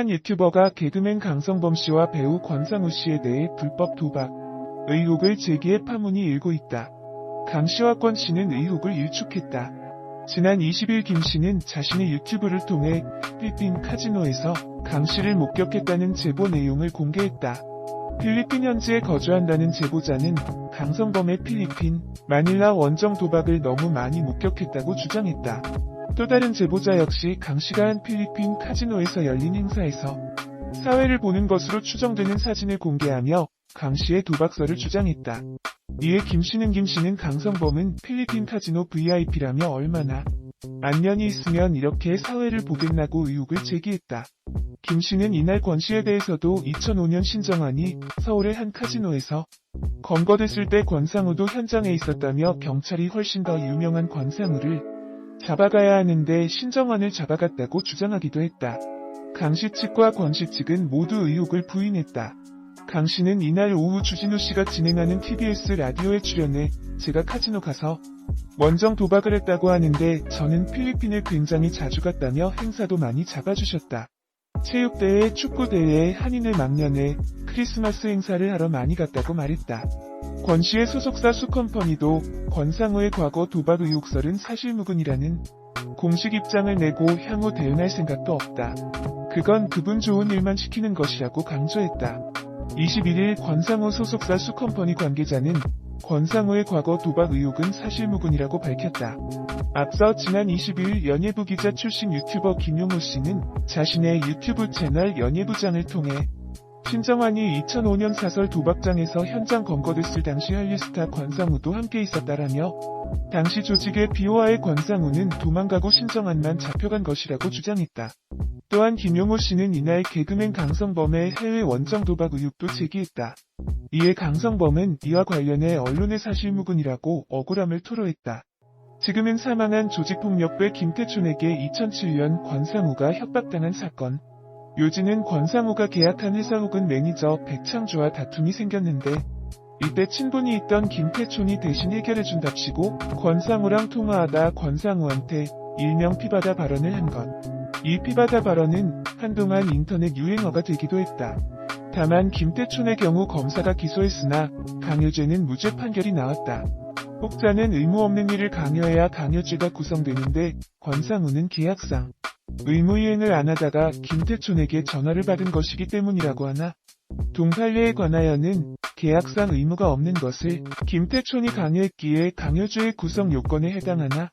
한 유튜버가 개그맨 강성범 씨와 배우 권상우 씨에 대해 불법 도박 의혹을 제기해 파문이 일고 있다. 강 씨와 권 씨는 의혹을 일축했다. 지난 20일 김 씨는 자신의 유튜브를 통해 필리핀 카지노에서 강 씨를 목격했다는 제보 내용을 공개했다. 필리핀 현지에 거주한다는 제보자는 강성범의 필리핀 마닐라 원정 도박을 너무 많이 목격했다고 주장했다. 또 다른 제보자 역시 강 씨가 한 필리핀 카지노에서 열린 행사에서 사회를 보는 것으로 추정되는 사진을 공개하며 강 씨의 도박설을 주장했다. 이에 김 씨는 강성범은 필리핀 카지노 VIP라며 얼마나 안면이 있으면 이렇게 사회를 보겠나고 의혹을 제기했다. 김 씨는 이날 권 씨에 대해서도 2005년 신정환이 서울의 한 카지노에서 검거됐을 때 권상우도 현장에 있었다며 경찰이 훨씬 더 유명한 권상우를 잡아가야 하는데 신정환을 잡아갔다고 주장하기도 했다. 강 씨 측과 권 씨 측은 모두 의혹을 부인했다. 강 씨는 이날 오후 주진우 씨가 진행하는 TBS 라디오에 출연해 제가 카지노 가서 원정 도박을 했다고 하는데 저는 필리핀을 굉장히 자주 갔다며 행사도 많이 잡아주셨다. 체육대회, 축구대회, 한인을 막년에 크리스마스 행사를 하러 많이 갔다고 말했다. 권 씨의 소속사 수컴퍼니도 권상우의 과거 도박 의혹설은 사실무근이라는 공식 입장을 내고 향후 대응할 생각도 없다. 그건 그분 좋은 일만 시키는 것이라고 강조했다. 21일 권상우 소속사 수컴퍼니 관계자는 권상우의 과거 도박 의혹은 사실무근이라고 밝혔다. 앞서 지난 22일 연예부 기자 출신 유튜버 김용호 씨는 자신의 유튜브 채널 연예부장을 통해 신정환이 2005년 사설 도박장에서 현장 검거됐을 당시 한류스타 권상우도 함께 있었다라며 당시 조직의 비호화의 권상우는 도망가고 신정환만 잡혀간 것이라고 주장했다. 또한 김용호 씨는 이날 개그맨 강성범의 해외 원정 도박 의혹도 제기했다. 이에 강성범은 이와 관련해 언론의 사실무근이라고 억울함을 토로했다. 지금은 사망한 조직폭력배 김태춘에게 2007년 권상우가 협박당한 사건. 요지는 권상우가 계약한 회사 혹은 매니저 백창주와 다툼이 생겼는데 이때 친분이 있던 김태춘이 대신 해결해준답시고 권상우랑 통화하다 권상우한테 일명 피바다 발언을 한 것. 이 피바다 발언은 한동안 인터넷 유행어가 되기도 했다. 다만 김태춘의 경우 검사가 기소했으나 강요죄는 무죄 판결이 나왔다. 혹자는 의무 없는 일을 강요해야 강요죄가 구성되는데 권상우는 계약상 의무이행을 안 하다가 김태춘에게 전화를 받은 것이기 때문이라고 하나 동판례에 관하여는 계약상 의무가 없는 것을 김태춘이 강요했기에 강요죄의 구성 요건에 해당하나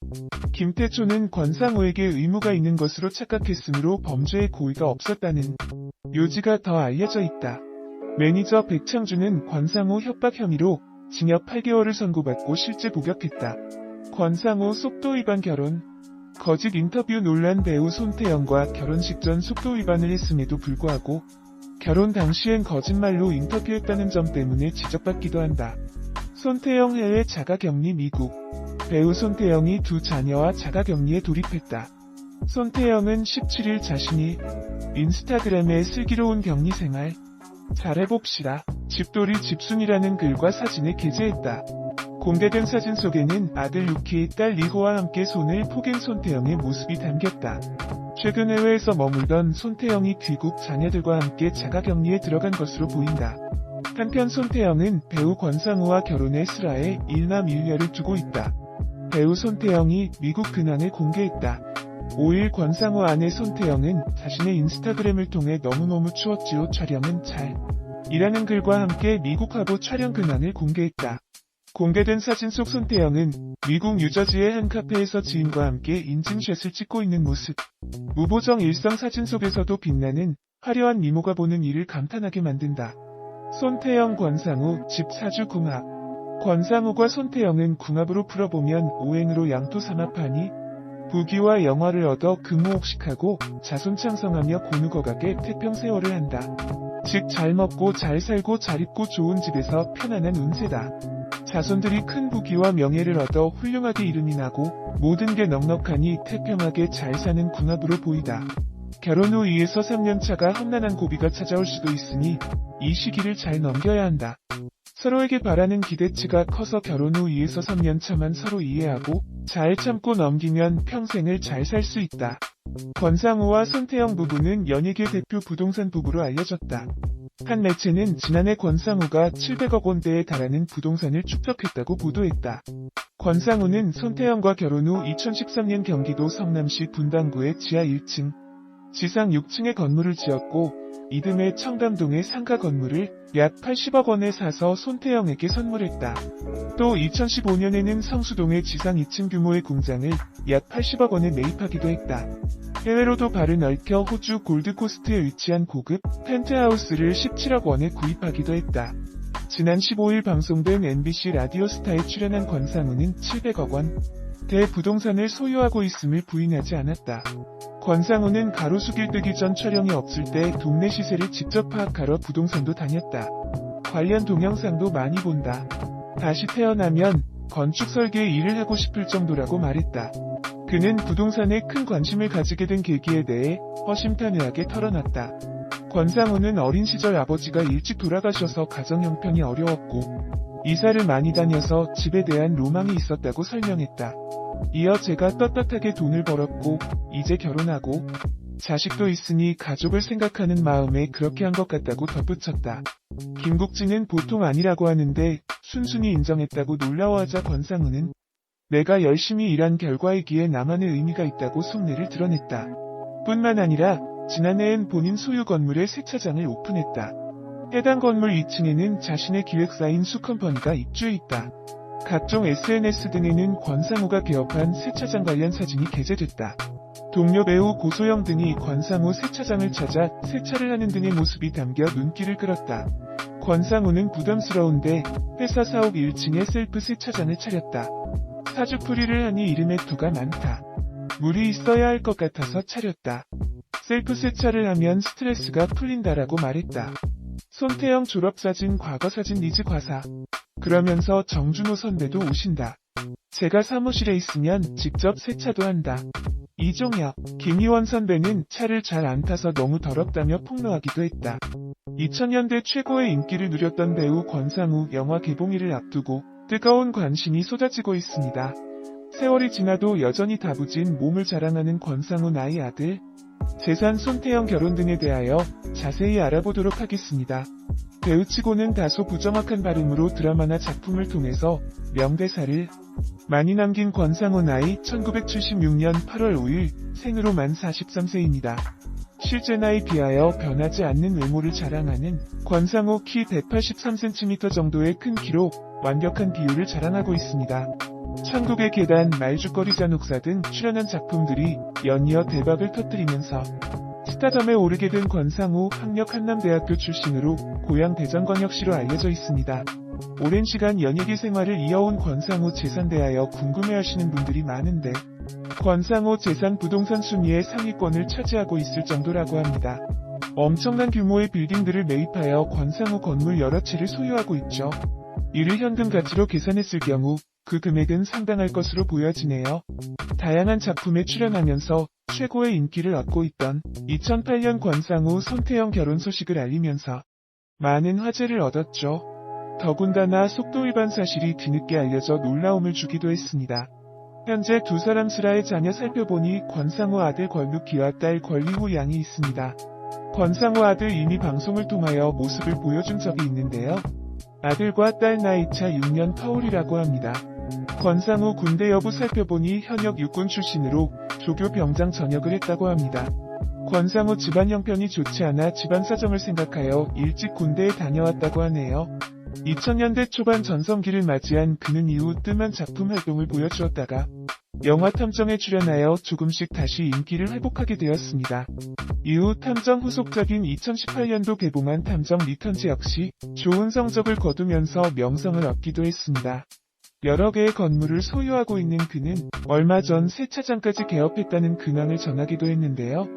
김태춘은 권상우에게 의무가 있는 것으로 착각했으므로 범죄의 고의가 없었다는 요지가 더 알려져 있다. 매니저 백창주는 권상우 협박 혐의로 징역 8개월을 선고받고 실제 복역했다. 권상우 속도 위반 결혼 거짓 인터뷰 논란 배우 손태영과 결혼식 전 속도 위반을 했음에도 불구하고 결혼 당시엔 거짓말로 인터뷰했다는 점 때문에 지적받기도 한다. 손태영 해외 자가격리 미국 배우 손태영이 두 자녀와 자가격리에 돌입했다. 손태영은 17일 자신이 인스타그램에 슬기로운 격리생활 잘해봅시다. 집돌이 집순이라는 글과 사진을 게재했다. 공개된 사진 속에는 아들 유키, 딸 리호와 함께 손을 포갠 손태영의 모습이 담겼다. 최근 해외에서 머물던 손태영이 귀국 자녀들과 함께 자가격리에 들어간 것으로 보인다. 한편 손태영은 배우 권상우와 결혼해 슬하에 일남 일녀를 두고 있다. 배우 손태영이 미국 근황을 공개했다. 5일 권상우 아내 손태영은 자신의 인스타그램을 통해 너무너무 추웠지요 촬영은 잘 이라는 글과 함께 미국 화보 촬영 근황을 공개했다. 공개된 사진 속 손태영은 미국 뉴저지의 한 카페에서 지인과 함께 인증샷을 찍고 있는 모습. 무보정 일상 사진 속에서도 빛나는 화려한 미모가 보는 이를 감탄하게 만든다. 손태영 권상우 집 사주 궁합. 권상우과 손태영은 궁합으로 풀어보면 오행으로 양토 삼합하니 부귀와 영화를 얻어 금호옥식하고 자손창성하며 곤우거가게 태평세월을 한다. 즉 잘 먹고 잘 살고 잘 입고 좋은 집에서 편안한 운세다. 자손들이 큰 부귀와 명예를 얻어 훌륭하게 이름이 나고 모든 게 넉넉하니 태평하게 잘 사는 궁합으로 보이다. 결혼 후 2에서 3년차가 험난한 고비가 찾아올 수도 있으니 이 시기를 잘 넘겨야 한다. 서로에게 바라는 기대치가 커서 결혼 후 2에서 3년차만 서로 이해하고 잘 참고 넘기면 평생을 잘 살 수 있다. 권상우와 손태영 부부는 연예계 대표 부동산 부부로 알려졌다. 한 매체는 지난해 권상우가 700억 원대에 달하는 부동산을 축적했다고 보도했다. 권상우는 손태영과 결혼 후 2013년 경기도 성남시 분당구의 지하 1층, 지상 6층의 건물을 지었고 이듬해 청담동의 상가 건물을 약 80억 원에 사서 손태영에게 선물했다. 또 2015년에는 성수동의 지상 2층 규모의 공장을 약 80억 원에 매입하기도 했다. 해외로도 발을 넓혀 호주 골드코스트에 위치한 고급 펜트하우스를 17억 원에 구입하기도 했다. 지난 15일 방송된 MBC 라디오스타에 출연한 권상우는 700억 원 대 부동산을 소유하고 있음을 부인하지 않았다. 권상우는 가로수길 뜨기 전 촬영이 없을 때 동네 시세를 직접 파악하러 부동산도 다녔다. 관련 동영상도 많이 본다. 다시 태어나면 건축 설계 일을 하고 싶을 정도라고 말했다. 그는 부동산에 큰 관심을 가지게 된 계기에 대해 허심탄회하게 털어놨다. 권상우는 어린 시절 아버지가 일찍 돌아가셔서 가정 형편이 어려웠고 이사를 많이 다녀서 집에 대한 로망이 있었다고 설명했다. 이어 제가 떳떳하게 돈을 벌었고 이제 결혼하고 자식도 있으니 가족을 생각하는 마음에 그렇게 한 것 같다고 덧붙였다. 김국진은 보통 아니라고 하는데 순순히 인정했다고 놀라워하자 권상우는 내가 열심히 일한 결과이기에 나만의 의미가 있다고 속내를 드러냈다. 뿐만 아니라 지난해엔 본인 소유 건물의 세차장을 오픈했다. 해당 건물 2층에는 자신의 기획사인 수컴퍼니가 입주해 있다. 각종 SNS 등에는 권상우가 개업한 세차장 관련 사진이 게재됐다. 동료 배우 고소영 등이 권상우 세차장을 찾아 세차를 하는 등의 모습이 담겨 눈길을 끌었다. 권상우는 부담스러운데 회사 사옥 1층에 셀프 세차장을 차렸다. 사주풀이를 하니 이름에 투가 많다. 물이 있어야 할 것 같아서 차렸다. 셀프 세차를 하면 스트레스가 풀린다라고 말했다. 손태영 졸업사진 과거사진 리즈 과사. 그러면서 정준호 선배도 오신다. 제가 사무실에 있으면 직접 세차도 한다. 이종혁, 김희원 선배는 차를 잘 안 타서 너무 더럽다며 폭로하기도 했다. 2000년대 최고의 인기를 누렸던 배우 권상우 영화 개봉일을 앞두고 뜨거운 관심이 쏟아지고 있습니다. 세월이 지나도 여전히 다부진 몸을 자랑하는 권상우 나이 아들, 재산 손태영 결혼 등에 대하여 자세히 알아보도록 하겠습니다. 배우치고는 다소 부정확한 발음으로 드라마나 작품을 통해서 명대사를 많이 남긴 권상우 나이 1976년 8월 5일 생으로 만 43세입니다. 실제 나이 비하여 변하지 않는 외모를 자랑하는 권상우 키 183cm 정도의 큰 키로 완벽한 비율을 자랑하고 있습니다. 천국의 계단, 말죽거리 잔혹사 등 출연한 작품들이 연이어 대박을 터뜨리면서 스타덤에 오르게 된 권상우 학력 한남대학교 출신으로 고향 대전광역시로 알려져 있습니다. 오랜 시간 연예계 생활을 이어온 권상우 재산 대하여 궁금해하시는 분들이 많은데 권상우 재산 부동산 순위의 상위권을 차지하고 있을 정도라고 합니다. 엄청난 규모의 빌딩들을 매입하여 권상우 건물 여러 채를 소유하고 있죠. 이를 현금 가치로 계산했을 경우 그 금액은 상당할 것으로 보여지네요. 다양한 작품에 출연하면서 최고의 인기를 얻고 있던 2008년 권상우 손태영 결혼 소식을 알리면서 많은 화제를 얻었죠. 더군다나 속도 위반 사실이 뒤늦게 알려져 놀라움을 주기도 했습니다. 현재 두 사람 슬하의 자녀 살펴보니 권상우 아들 권루키와 딸 권리호 양이 있습니다. 권상우 아들 이미 방송을 통하여 모습을 보여준 적이 있는데요. 아들과 딸 나이차 6년 터울이라고 합니다. 권상우 군대 여부 살펴보니 현역 육군 출신으로 조교 병장 전역을 했다고 합니다. 권상우 집안 형편이 좋지 않아 집안 사정을 생각하여 일찍 군대에 다녀왔다고 하네요. 2000년대 초반 전성기를 맞이한 그는 이후 뜸한 작품 활동을 보여주었다가 영화 탐정에 출연하여 조금씩 다시 인기를 회복하게 되었습니다. 이후 탐정 후속작인 2018년도 개봉한 탐정 리턴즈 역시 좋은 성적을 거두면서 명성을 얻기도 했습니다. 여러 개의 건물을 소유하고 있는 그는 얼마 전 세차장까지 개업했다는 근황을 전하기도 했는데요.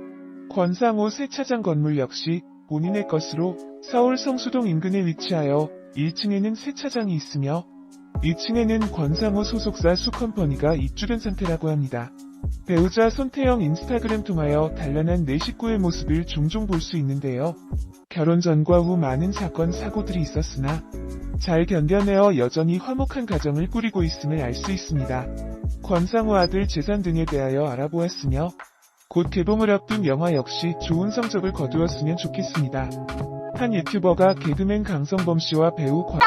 권상우 세차장 건물 역시 본인의 것으로 서울 성수동 인근에 위치하여 1층에는 세차장이 있으며 2층에는 권상우 소속사 수컴퍼니가 입주된 상태라고 합니다. 배우자 손태영 인스타그램 통하여 단란한 내 식구의 모습을 종종 볼 수 있는데요. 결혼 전과 후 많은 사건 사고들이 있었으나 잘 견뎌내어 여전히 화목한 가정을 꾸리고 있음을 알 수 있습니다. 권상우 아들 재산 등에 대하여 알아보았으며 곧 개봉을 앞둔 영화 역시 좋은 성적을 거두었으면 좋겠습니다. 한 유튜버가 개그맨 강성범 씨와 배우 권